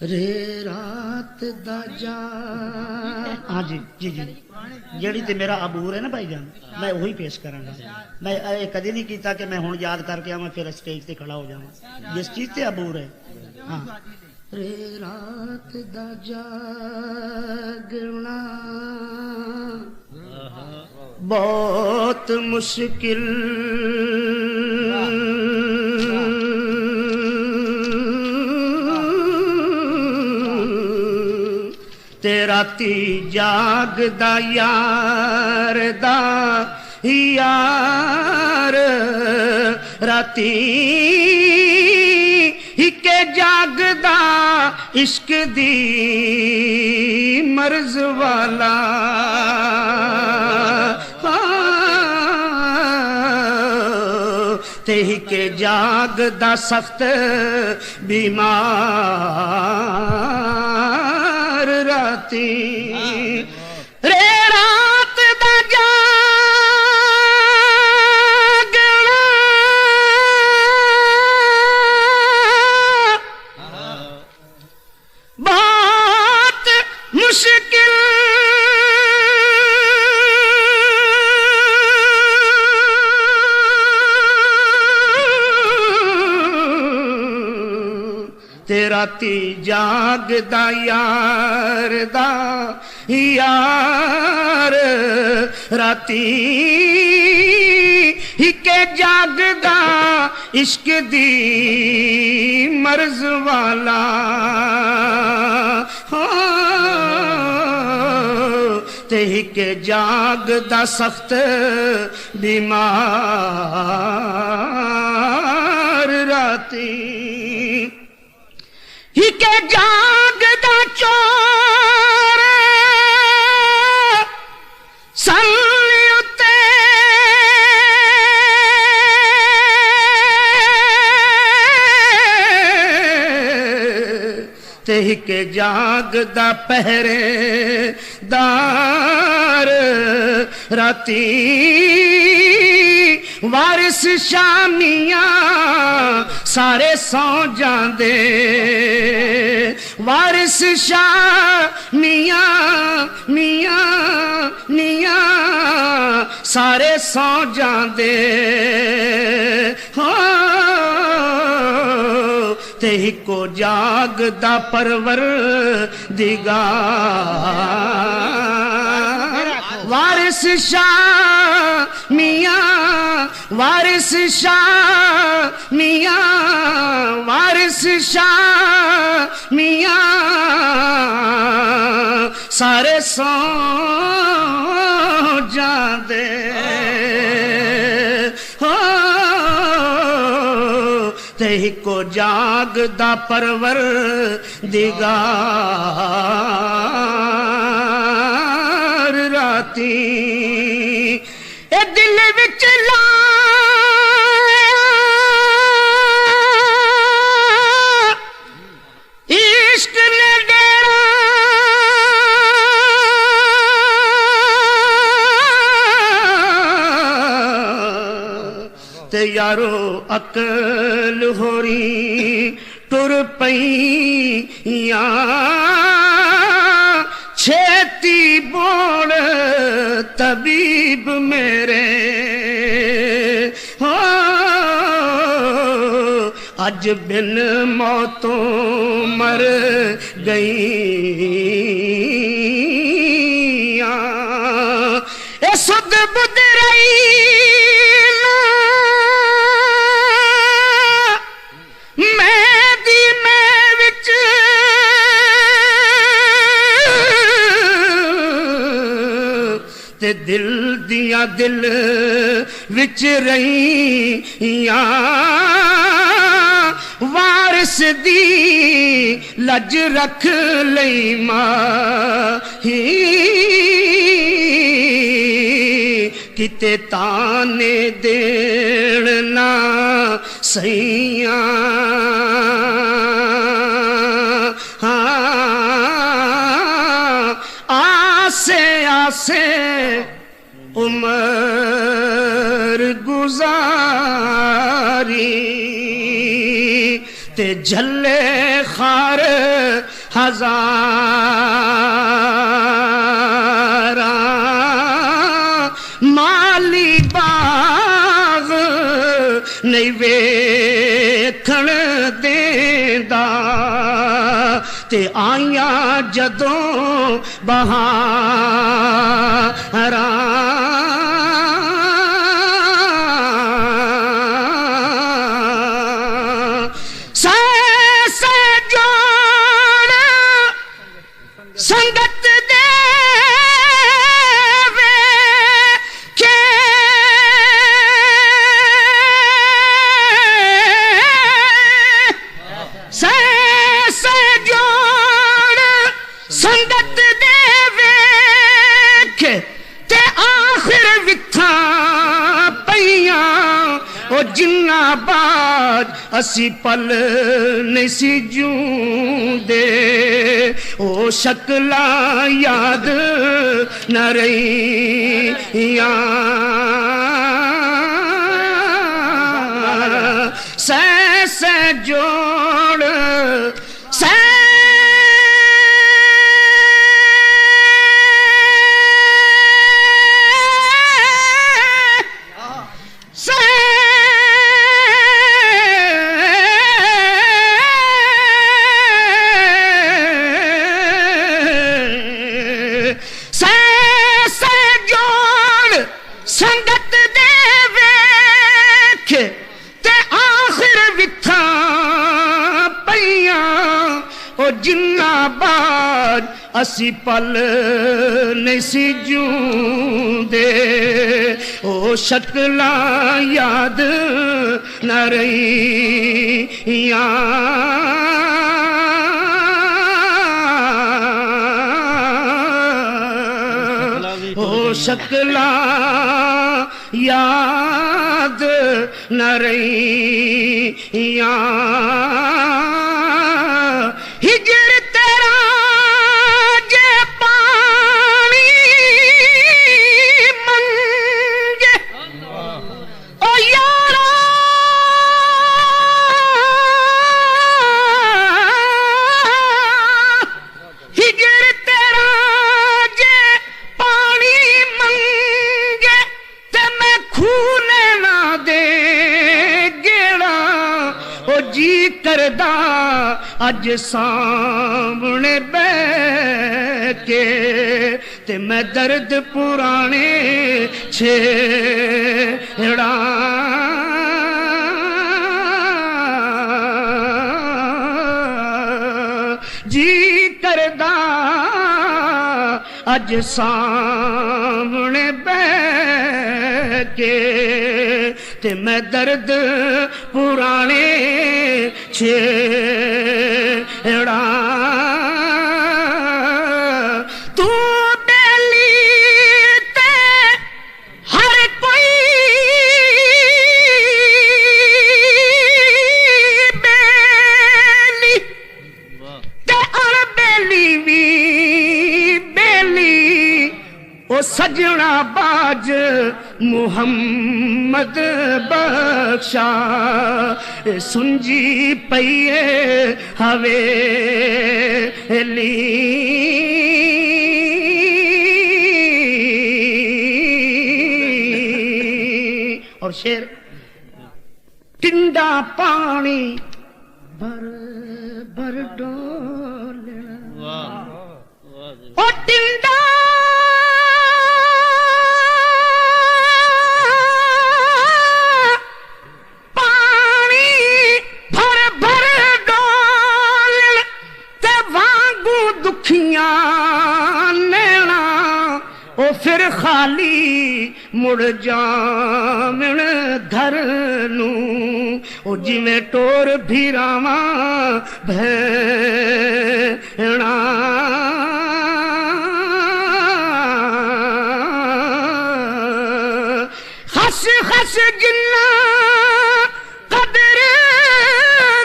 रे रात दा जा। हाँ जी जी जी, ਜਿਹੜੀ ਤੇ ਮੇਰਾ ਅਬੂਰ ਹੈ ਨਾ ਭਾਈ ਜਾਨ, मैं वही पेश करांगा। मैं कदी नहीं किया कि मैं हुण याद करके आवां फिर स्टेज ते खड़ा हो जावां, जिस चीज ते अबूर है। हाँ, रे रात दा जागना बहुत मुश्किल, ते राती जागदा यार दा यार, राती हिके जागदा इश्क दी मर्ज वाला। ते हिके जागदा सख्त बीमार राती। रे रात दा जागना बहुत मुश्किल, ते राती जागदा यार दा यार, राती हिके जागदा इश्क दी मर्ज वाला। ते हिके जागदा सख्त बीमार राती। हिके जागदा चोर सल्ली उते, ते हिके जागदा पहरेदार राती। वारिस शामियां सारे सौ जांदे, वारिस शाह मियां मियां मियां सारे सौ जांदे। हो ते हिको जागदा परवर दिगार, वारिस शाह मियां वारिस शाह मियां वारिस शाह मियां सारे सौ जांदे। हो ते हिको जागदा परवर दिगार राती। ए दिल विच लाया इश्क ने डेरा, ते यारो अकल होरी टुर पईया, छेती बोल तबीब मेरे। हो अज बिन मौतों मर गई, ए सुध बुध रही ते दिल दिया दिल विच रहियां, वारिस दी लज रख लई माही। किते ताने देण ना सैयां, आसे आसे उमर गुजारी, ते झल्ले खार हजारा माली बाग नहीं वेखण देंदा ते आइया जदों बहारा संगत देवे के से जोड़ संगत देवे के ते आखिर विथा पईया ओ जिन्ना बाद असी पल नहीं सी जूंदे ओ शक्ला याद न रहियां से जोड़ से संगत देवे के ते आखिर विथा पईया ओ जिन्ना बाद असी पल नहीं सी जूंदे ओ शक्ला याद न रहियां ओ शक्ला याद न रहियां हिजर तेरा जे पानी मंगे ओ यारा हिजर तेरा जे पानी मंगे ते मैं खून ना दे गेड़ा ओ जी करदा अज सामने बैठ के ते मैं दर्द पुराने छेड़ा जी करदा अज सामने बैठ के ते मैं दर्द पुराने छेड़ा तू बेली ते हर कोई बेली ते अणबेली भी बेली ओ सजना बाज मुहम्मद बख्शा सुनजी पईए हवेली और शेर टिंडा पानी भर भर डोलना ओ टिंडा नैना ओ फिर खाली मुड़ जामण घर नू ओ जिवें टोर भीरावा भैणा हस हस जिन्ना कदर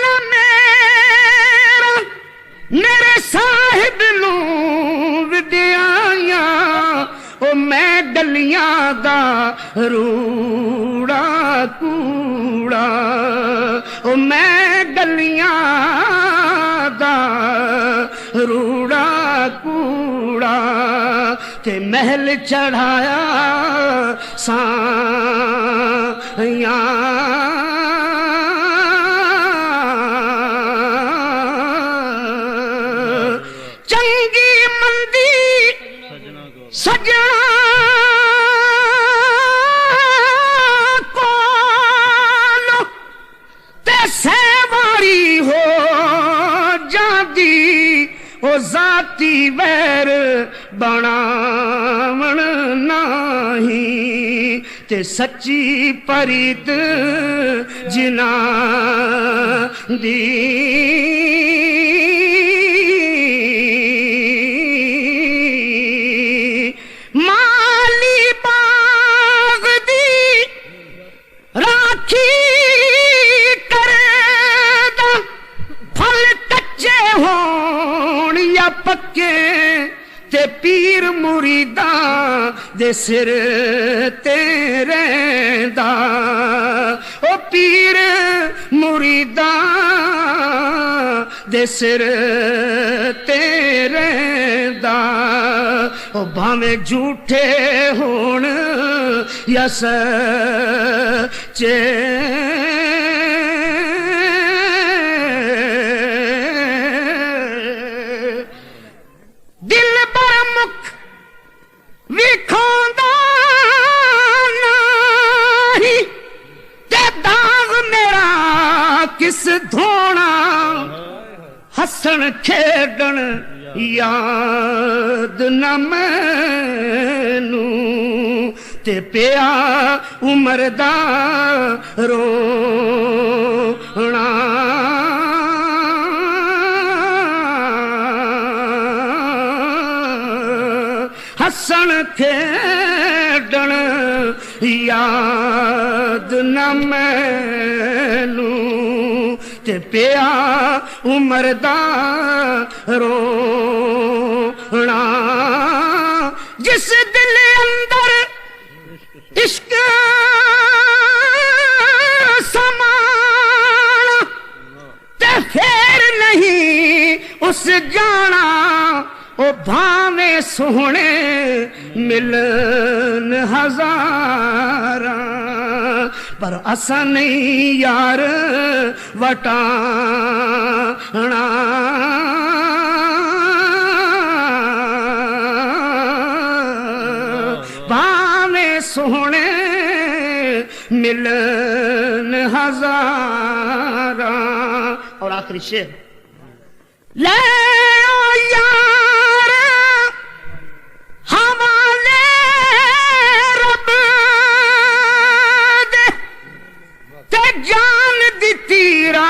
न मेरा मेरे साहिब नू विद्याया ओ मैं गलियां दा रूड़ा कूड़ा ओ मैं गलियां दा रूड़ा कूड़ा ते महल चढ़ाया साया चंगी मंदी सजना सवारी हो जाती ओ जाती वैर बनावण नाही ते सच्ची परीत जिना दी माली बाग दी राखी पक्के ते पीर मुरीदा दे सिर ते रहिंदा ओ पीर मुरीदा दे सिर ते रहिंदा ओ भावें झूठे होण या सच्चे विखोंदा नहीं ते दाग मेरा किस धोना हसन खेडन याद न मैनू ते पिया उमर दा रोना हसन खेडन याद न मैनू ते पिया उमर दा रोना जिस दिल अंदर इश्क समाना ते फेर नहीं उस जाना ओ भावे सोहने मिलन हजारा पर असा नहीं यार वटाना भावे सोहने मिलन हजारा। और आखिरी शेर ले यार हवाले रब दे ते जान दी तीरा